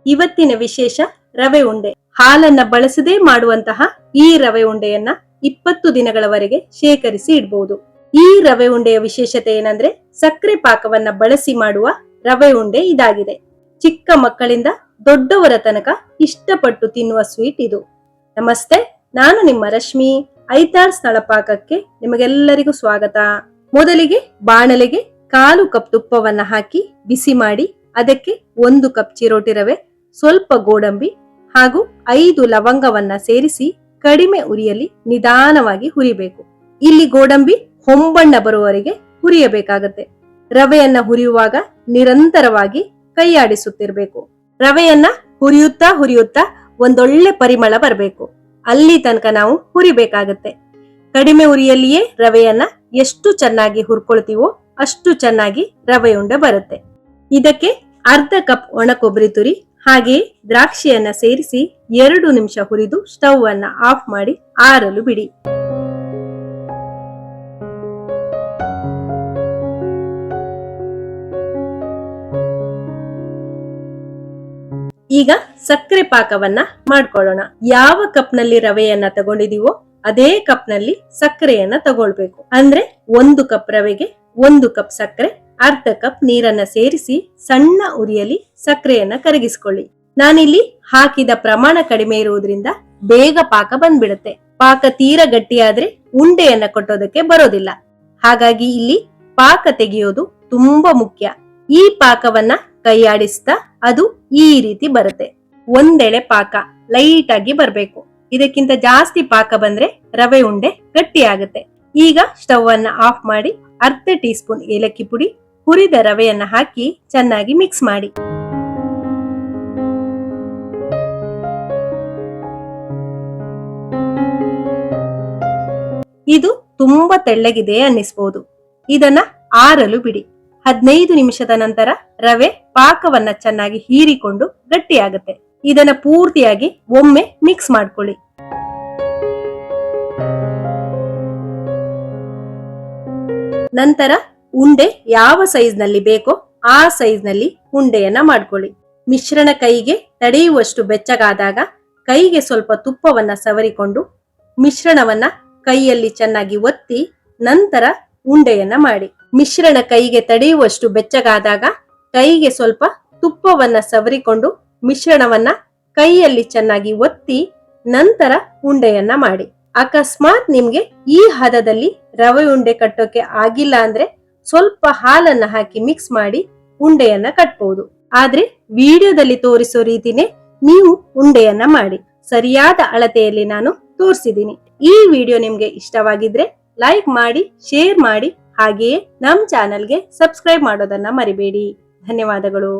ಇವತ್ತಿನ ವಿಶೇಷ ರವೆ ಉಂಡೆ. ಹಾಲನ್ನ ಬಳಸದೆ ಮಾಡುವಂತಹ ಈ ರವೆ ಉಂಡೆಯನ್ನ 20 ದಿನಗಳವರೆಗೆ ಶೇಖರಿಸಿ ಇಡಬಹುದು. ಈ ರವೆ ಉಂಡೆಯ ವಿಶೇಷತೆ ಏನಂದ್ರೆ ಸಕ್ಕರೆ ಪಾಕವನ್ನ ಬಳಸಿ ಮಾಡುವ ರವೆ ಉಂಡೆ ಇದಾಗಿದೆ. ಚಿಕ್ಕ ಮಕ್ಕಳಿಂದ ದೊಡ್ಡವರ ತನಕ ಇಷ್ಟಪಟ್ಟು ತಿನ್ನುವ ಸ್ವೀಟ್ ಇದು. ನಮಸ್ತೆ, ನಾನು ನಿಮ್ಮ ರಶ್ಮಿ. ಐತಾರ್ ಸ್ಥಳ ಪಾಕಕ್ಕೆ ನಿಮಗೆಲ್ಲರಿಗೂ ಸ್ವಾಗತ. ಮೊದಲಿಗೆ ಬಾಣಲೆಗೆ 1/4 ಕಪ್ ತುಪ್ಪವನ್ನ ಹಾಕಿ ಬಿಸಿ ಮಾಡಿ ಅದಕ್ಕೆ 1 ಕಪ್ ಚಿರೋಟಿ ರವೆ, ಸ್ವಲ್ಪ ಗೋಡಂಬಿ ಹಾಗೂ 5 ಲವಂಗವನ್ನ ಸೇರಿಸಿ ಕಡಿಮೆ ಉರಿಯಲ್ಲಿ ನಿಧಾನವಾಗಿ ಹುರಿಬೇಕು. ಇಲ್ಲಿ ಗೋಡಂಬಿ ಹೊಂಬಣ್ಣ ಬರುವವರೆಗೆ ಹುರಿಯಬೇಕಾಗತ್ತೆ. ರವೆಯನ್ನ ಹುರಿಯುವಾಗ ನಿರಂತರವಾಗಿ ಕೈಯಾಡಿಸುತ್ತಿರಬೇಕು. ರವೆಯನ್ನ ಹುರಿಯುತ್ತಾ ಒಂದೊಳ್ಳೆ ಪರಿಮಳ ಬರಬೇಕು. ಅಲ್ಲಿ ತನಕ ನಾವು ಹುರಿಬೇಕಾಗತ್ತೆ. ಕಡಿಮೆ ಉರಿಯಲ್ಲಿಯೇ ರವೆಯನ್ನ ಎಷ್ಟು ಚೆನ್ನಾಗಿ ಹುರ್ಕೊಳ್ತೀವೋ ಅಷ್ಟು ಚೆನ್ನಾಗಿ ರವೆ ಉಂಡೆ ಬರುತ್ತೆ. ಇದಕ್ಕೆ 1/2 ಕಪ್ ಒಣ ಕೊಬ್ಬರಿ ತುರಿ ಹಾಗೆ ದ್ರಾಕ್ಷಿಯನ್ನ ಸೇರಿಸಿ 2 ನಿಮಿಷ ಹುರಿದು ಸ್ಟವ್ ಅನ್ನ ಆಫ್ ಮಾಡಿ ಆರಲು ಬಿಡಿ. ಈಗ ಸಕ್ಕರೆ ಪಾಕವನ್ನ ಮಾಡ್ಕೊಳ್ಳೋಣ. ಯಾವ ಕಪ್ ನಲ್ಲಿ ರವೆಯನ್ನ ತಗೊಂಡಿದೀವೋ ಅದೇ ಕಪ್ ನಲ್ಲಿ ಸಕ್ಕರೆಯನ್ನ ತಗೊಳ್ಬೇಕು. ಅಂದ್ರೆ 1 ಕಪ್ ರವೆಗೆ 1 ಕಪ್ ಸಕ್ಕರೆ, 1/2 ಕಪ್ ನೀರನ್ನ ಸೇರಿಸಿ ಸಣ್ಣ ಉರಿಯಲ್ಲಿ ಸಕ್ಕರೆಯನ್ನ ಕರಗಿಸಿಕೊಳ್ಳಿ. ನಾನಿಲ್ಲಿ ಹಾಕಿದ ಪ್ರಮಾಣ ಕಡಿಮೆ ಇರುವುದರಿಂದ ಬೇಗ ಪಾಕ ಬಂದ್ಬಿಡುತ್ತೆ. ಪಾಕ ತೀರ ಗಟ್ಟಿಯಾದ್ರೆ ಉಂಡೆಯನ್ನ ಕೊಟ್ಟೋದಕ್ಕೆ ಬರೋದಿಲ್ಲ. ಹಾಗಾಗಿ ಇಲ್ಲಿ ಪಾಕ ತೆಗೆಯೋದು ತುಂಬಾ ಮುಖ್ಯ. ಈ ಪಾಕವನ್ನ ಕೈಯಾಡಿಸ್ತಾ ಅದು ಈ ರೀತಿ ಬರುತ್ತೆ. ಒಂದೆಳೆ ಪಾಕ ಲೈಟ್ ಆಗಿ ಬರ್ಬೇಕು. ಇದಕ್ಕಿಂತ ಜಾಸ್ತಿ ಪಾಕ ಬಂದ್ರೆ ರವೆ ಉಂಡೆ ಗಟ್ಟಿ ಆಗುತ್ತೆ. ಈಗ ಸ್ಟವ್ ಅನ್ನ ಆಫ್ ಮಾಡಿ 1/2 ಟೀ ಸ್ಪೂನ್ ಏಲಕ್ಕಿ ಪುಡಿ, ಹುರಿದ ರವೆಯನ್ನ ಹಾಕಿ ಚೆನ್ನಾಗಿ ಮಿಕ್ಸ್ ಮಾಡಿ. ಇದು ತುಂಬಾ ತೆಳ್ಳಗಿದೆ ಅನ್ನಿಸ್ಬಹುದು. ಇದನ್ನ ಆರಲು ಬಿಡಿ. 15 ನಿಮಿಷದ ನಂತರ ರವೆ ಪಾಕವನ್ನ ಚೆನ್ನಾಗಿ ಹೀರಿಕೊಂಡು ಗಟ್ಟಿಯಾಗುತ್ತೆ. ಇದನ್ನ ಪೂರ್ತಿಯಾಗಿ ಒಮ್ಮೆ ಮಿಕ್ಸ್ ಮಾಡ್ಕೊಳ್ಳಿ. ನಂತರ ಉಂಡೆ ಯಾವ ಸೈಜ್ ನಲ್ಲಿ ಬೇಕೋ ಆ ಸೈಜ್ ನಲ್ಲಿ ಉಂಡೆಯನ್ನ ಮಾಡ್ಕೊಳ್ಳಿ. ಮಿಶ್ರಣ ಕೈಗೆ ತಡೆಯುವಷ್ಟು ಬೆಚ್ಚಗಾದಾಗ ಕೈಗೆ ಸ್ವಲ್ಪ ತುಪ್ಪವನ್ನ ಸವರಿಕೊಂಡು ಮಿಶ್ರಣವನ್ನ ಕೈಯಲ್ಲಿ ಚೆನ್ನಾಗಿ ಒತ್ತಿ ನಂತರ ಉಂಡೆಯನ್ನ ಮಾಡಿ. ಮಿಶ್ರಣ ಕೈಗೆ ತಡೆಯುವಷ್ಟು ಬೆಚ್ಚಗಾದಾಗ ಕೈಗೆ ಸ್ವಲ್ಪ ತುಪ್ಪವನ್ನ ಸವರಿಕೊಂಡು ಮಿಶ್ರಣವನ್ನ ಕೈಯಲ್ಲಿ ಚೆನ್ನಾಗಿ ಒತ್ತಿ ನಂತರ ಉಂಡೆಯನ್ನ ಮಾಡಿ. ಅಕಸ್ಮಾತ್ ನಿಮ್ಗೆ ಈ ಹದದಲ್ಲಿ ರವೆ ಉಂಡೆ ಕಟ್ಟೋಕೆ ಆಗಿಲ್ಲ ಅಂದ್ರೆ ಸ್ವಲ್ಪ ಹಾಲನ್ನ ಹಾಕಿ ಮಿಕ್ಸ್ ಮಾಡಿ ಉಂಡೆಯನ್ನ ಕಟ್ಬಹುದು. ಆದ್ರೆ ವಿಡಿಯೋದಲ್ಲಿ ತೋರಿಸೋ ರೀತಿನೇ ನೀವು ಉಂಡೆಯನ್ನ ಮಾಡಿ. ಸರಿಯಾದ ಅಳತೆಯಲ್ಲಿ ನಾನು ತೋರಿಸಿದ್ದೀನಿ. ಈ ವಿಡಿಯೋ ನಿಮ್ಗೆ ಇಷ್ಟವಾಗಿದ್ರೆ ಲೈಕ್ ಮಾಡಿ, ಶೇರ್ ಮಾಡಿ, ಹಾಗೆಯೇ ನಮ್ಮ ಚಾನೆಲ್ಗೆ ಸಬ್ಸ್ಕ್ರೈಬ್ ಮಾಡೋದನ್ನ ಮರಿಬೇಡಿ. ಧನ್ಯವಾದಗಳು.